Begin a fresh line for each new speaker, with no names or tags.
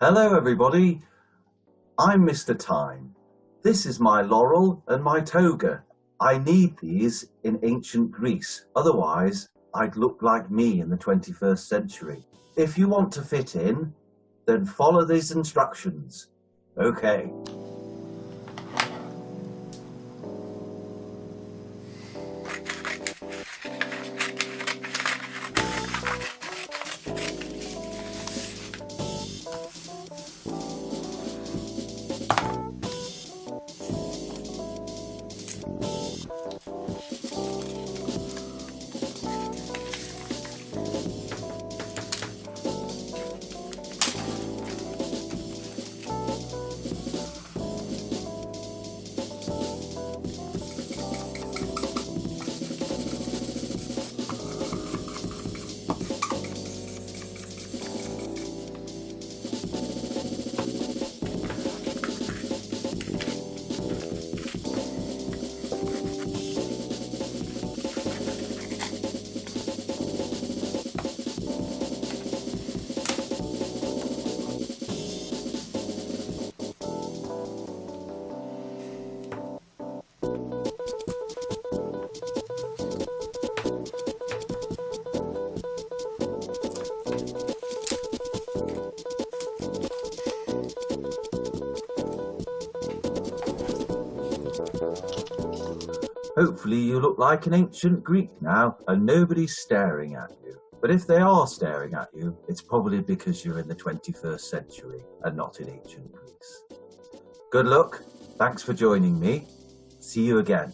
Hello everybody, I'm Mr. Time. This is my laurel and my toga. I need these in ancient Greece, otherwise I'd look like me in the 21st century. If you want to fit in, then follow these instructions. Okay. Hopefully you look like an ancient Greek now and nobody's staring at you. But if they are staring at you, it's probably because you're in the 21st century and not in ancient Greece. Good luck, thanks for joining me. See you again.